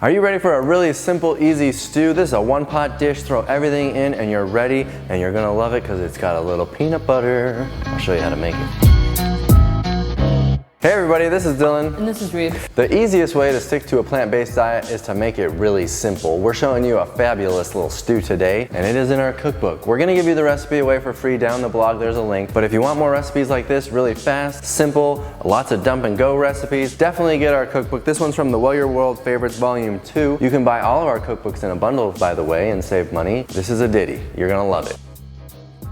Are you ready for a really simple, easy stew? This is a one-pot dish. Throw everything in and you're ready, and you're gonna love it because it's got a little peanut butter. I'll show you how to make it. Hey everybody, this is Dylan. And this is Reed. The easiest way to stick to a plant-based diet is to make it really simple. We're showing you a fabulous little stew today, and it is in our cookbook. We're gonna give you the recipe away for free down the blog, there's a link. But if you want more recipes like this, really fast, simple, lots of dump and go recipes, definitely get our cookbook. This one's from the Well Your World Favorites Volume 2. You can buy all of our cookbooks in a bundle, by the way, and save money. This is a ditty, you're gonna love it.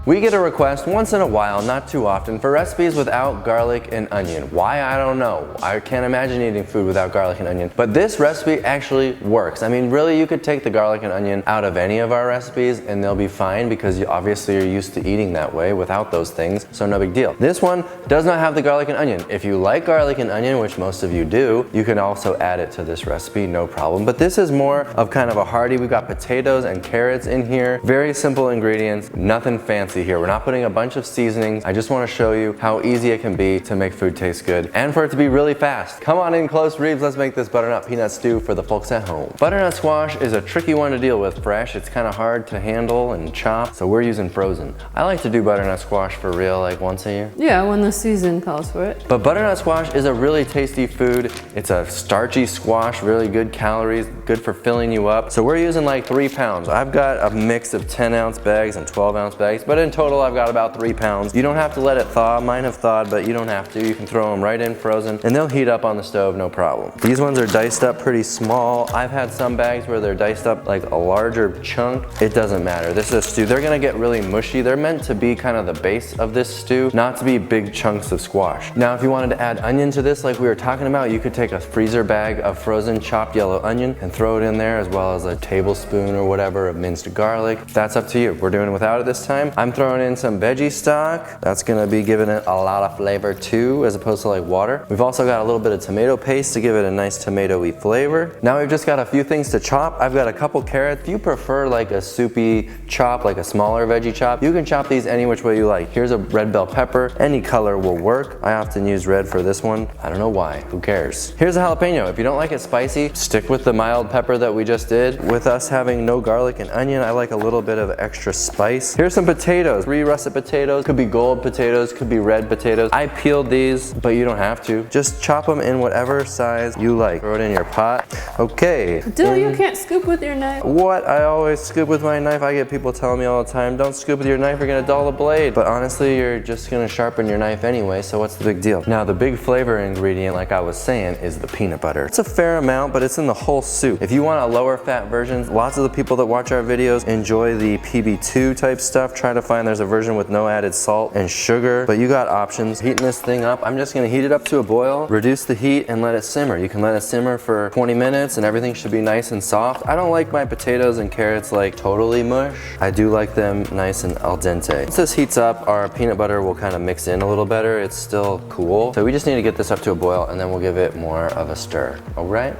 We get a request once in a while, not too often, for recipes without garlic and onion. Why? I don't know. I can't imagine eating food without garlic and onion. But this recipe actually works. I mean, really, you could take the garlic and onion out of any of our recipes and they'll be fine because you obviously are used to eating that way without those things, so no big deal. This one does not have the garlic and onion. If you like garlic and onion, which most of you do, you can also add it to this recipe, no problem. But this is more of kind of a hearty. We've got potatoes and carrots in here. Very simple ingredients, nothing fancy here. We're not putting a bunch of seasonings. I just want to show you how easy it can be to make food taste good and for it to be really fast. Come on in close, Reeves. Let's make this butternut peanut stew for the folks at home. Butternut squash is a tricky one to deal with fresh. It's kind of hard to handle and chop, so we're using frozen. I like to do butternut squash for real, like once a year. Yeah, when the season calls for it. But butternut squash is a really tasty food. It's a starchy squash, really good calories, good for filling you up. So we're using like 3 pounds. I've got a mix of 10-ounce bags and 12-ounce bags, but in total I've got about 3 pounds. You don't have to let it thaw. Mine have thawed, but you don't have to. You can throw them right in frozen and they'll heat up on the stove, no problem. These ones are diced up pretty small. I've had some bags where they're diced up like a larger chunk. It doesn't matter. This is a stew. They're gonna get really mushy. They're meant to be kind of the base of this stew, not to be big chunks of squash. Now, if you wanted to add onion to this like we were talking about, you could take a freezer bag of frozen chopped yellow onion and throw it in there, as well as a tablespoon or whatever of minced garlic. That's up to you. We're doing it without it this time. I'm throwing in some veggie stock. That's gonna be giving it a lot of flavor too, as opposed to like water. We've also got a little bit of tomato paste to give it a nice tomatoey flavor. Now we've just got a few things to chop. I've got a couple carrots. If you prefer like a soupy chop, like a smaller veggie chop, you can chop these any which way you like. Here's a red bell pepper. Any color will work. I often use red for this one. I don't know why, who cares? Here's a jalapeno. If you don't like it spicy, stick with the mild pepper that we just did. With us having no garlic and onion, I like a little bit of extra spice. Here's some potatoes, 3 russet potatoes. Could be gold potatoes, could be red potatoes. I peeled these, but you don't have to. Just chop them in whatever size you like. Throw it in your pot. Okay. Dylan, you can't scoop with your knife. What? I always scoop with my knife. I get people telling me all the time, don't scoop with your knife, you're gonna dull the blade. But honestly, you're just gonna sharpen your knife anyway, so what's the big deal? Now, the big flavor ingredient, like I was saying, is the peanut butter. It's a fair amount, but it's in the whole soup. If you want a lower fat version, lots of the people that watch our videos enjoy the PB2 type stuff. Try to find there's a version with no added salt and sugar, but you got options. Heating this thing up, I'm just gonna heat it up to a boil, reduce the heat, and let it simmer. You can let it simmer for 20 minutes and everything should be nice and soft. I don't like my potatoes and carrots like totally mush. I do like them nice and al dente. Once this heats up, our peanut butter will kind of mix in a little better. It's still cool. So we just need to get this up to a boil and then we'll give it more of a stir, all right?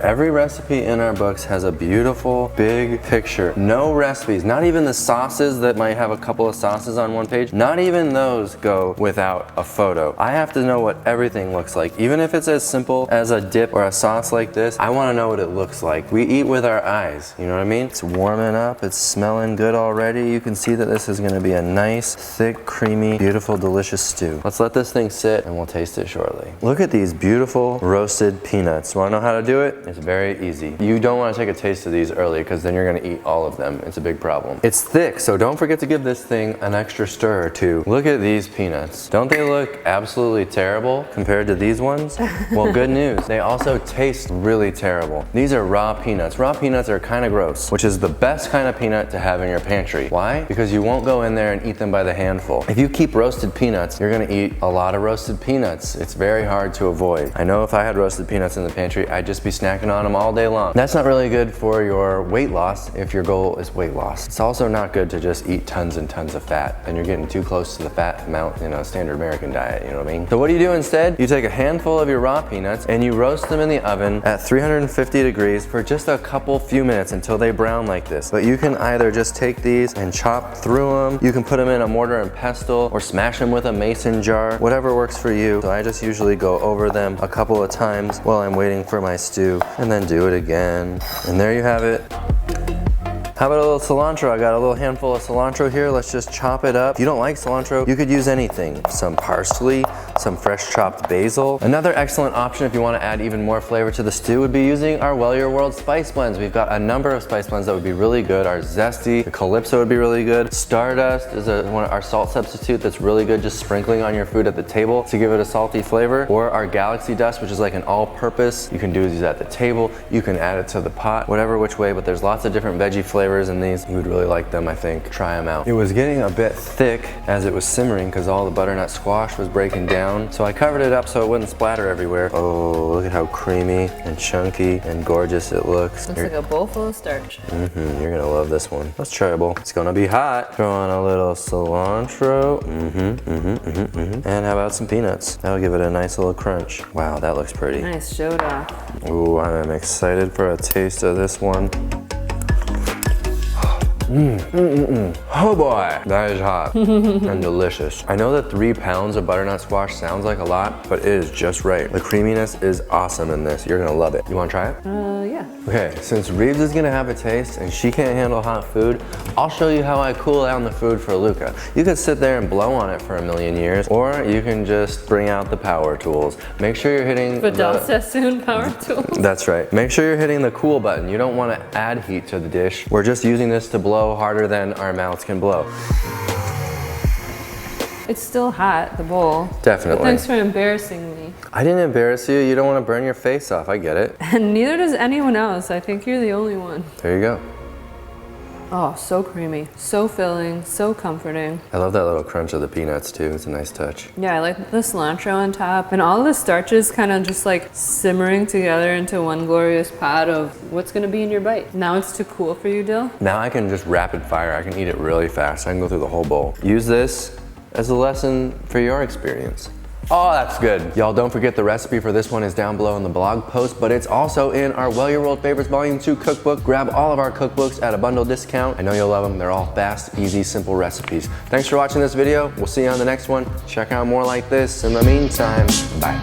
Every recipe in our books has a beautiful big picture. No recipes, not even the sauces that might have a couple of sauces on one page, not even those go without a photo. I have to know what everything looks like. Even if it's as simple as a dip or a sauce like this, I want to know what it looks like. We eat with our eyes, you know what I mean? It's warming up, it's smelling good already. You can see that this is going to be a nice, thick, creamy, beautiful, delicious stew. Let's let this thing sit and we'll taste it shortly. Look at these beautiful roasted peanuts. Want to know how to do it? It's very easy. You don't want to take a taste of these early because then you're going to eat all of them. It's a big problem. It's thick, so don't forget to give this thing an extra stir or two. Look at these peanuts. Don't they look absolutely terrible compared to these ones? Well, good news. They also taste really terrible. These are raw peanuts. Raw peanuts are kind of gross, which is the best kind of peanut to have in your pantry. Why? Because you won't go in there and eat them by the handful. If you keep roasted peanuts, you're gonna eat a lot of roasted peanuts. It's very hard to avoid. I know if I had roasted peanuts in the pantry, I'd just be snacking on them all day long. That's not really good for your weight loss if your goal is weight loss. It's also not good to just eat tons of and tons of fat, and you're getting too close to the fat amount in a standard American diet, you know what I mean? So what do you do instead? You take a handful of your raw peanuts and you roast them in the oven at 350 degrees for just a few minutes until they brown like this. But you can either just take these and chop through them, you can put them in a mortar and pestle, or smash them with a mason jar, whatever works for you. So I just usually go over them a couple of times while I'm waiting for my stew, and then do it again. And there you have it. How about a little cilantro? I got a little handful of cilantro here. Let's just chop it up. If you don't like cilantro, you could use anything. Some parsley, some fresh chopped basil. Another excellent option if you want to add even more flavor to the stew would be using our Well Your World spice blends. We've got a number of spice blends that would be really good. Our Zesty, the Calypso would be really good. Stardust is our salt substitute that's really good, just sprinkling on your food at the table to give it a salty flavor. Or our Galaxy Dust, which is like an all-purpose. You can do these at the table. You can add it to the pot, whatever which way, but there's lots of different veggie flavors in these. You would really like them, I think. Try them out. It was getting a bit thick as it was simmering because all the butternut squash was breaking down. So I covered it up so it wouldn't splatter everywhere. Oh, look at how creamy and chunky and gorgeous it looks. Looks like a bowl full of starch. You're gonna love this one. Let's try a bowl. It's gonna be hot. Throw on a little cilantro. And how about some peanuts? That'll give it a nice little crunch. Wow, that looks pretty. Nice, show it off. Ooh, I'm excited for a taste of this one. Oh boy, that is hot and delicious. I know that 3 pounds of butternut squash sounds like a lot, but it is just right. The creaminess is awesome in this. You're gonna love it. You wanna try it? Yeah. Okay, since Reeves is gonna have a taste and she can't handle hot food, I'll show you how I cool down the food for Luca. You could sit there and blow on it for a million years, or you can just bring out the power tools. Make sure you're hitting Vidal Sassoon power tools. That's right. Make sure you're hitting the cool button. You don't wanna add heat to the dish. We're just using this to blow harder than our mouths can blow. It's still hot, the bowl. Definitely. But thanks for embarrassing me. I didn't embarrass you. You don't want to burn your face off. I get it. And neither does anyone else. I think you're the only one. There you go. Oh, so creamy, so filling, so comforting. I love that little crunch of the peanuts too. It's a nice touch. Yeah, I like the cilantro on top, and all the starches kind of just like simmering together into one glorious pot of what's gonna be in your bite. Now it's too cool for you, Dill? Now I can just rapid fire. I can eat it really fast. I can go through the whole bowl. Use this as a lesson for your experience. Oh, that's good. Y'all, don't forget the recipe for this one is down below in the blog post, but it's also in our Well Your World Favorites Volume 2 cookbook. Grab all of our cookbooks at a bundle discount. I know you'll love them. They're all fast, easy, simple recipes. Thanks for watching this video. We'll see you on the next one. Check out more like this. In the meantime, bye.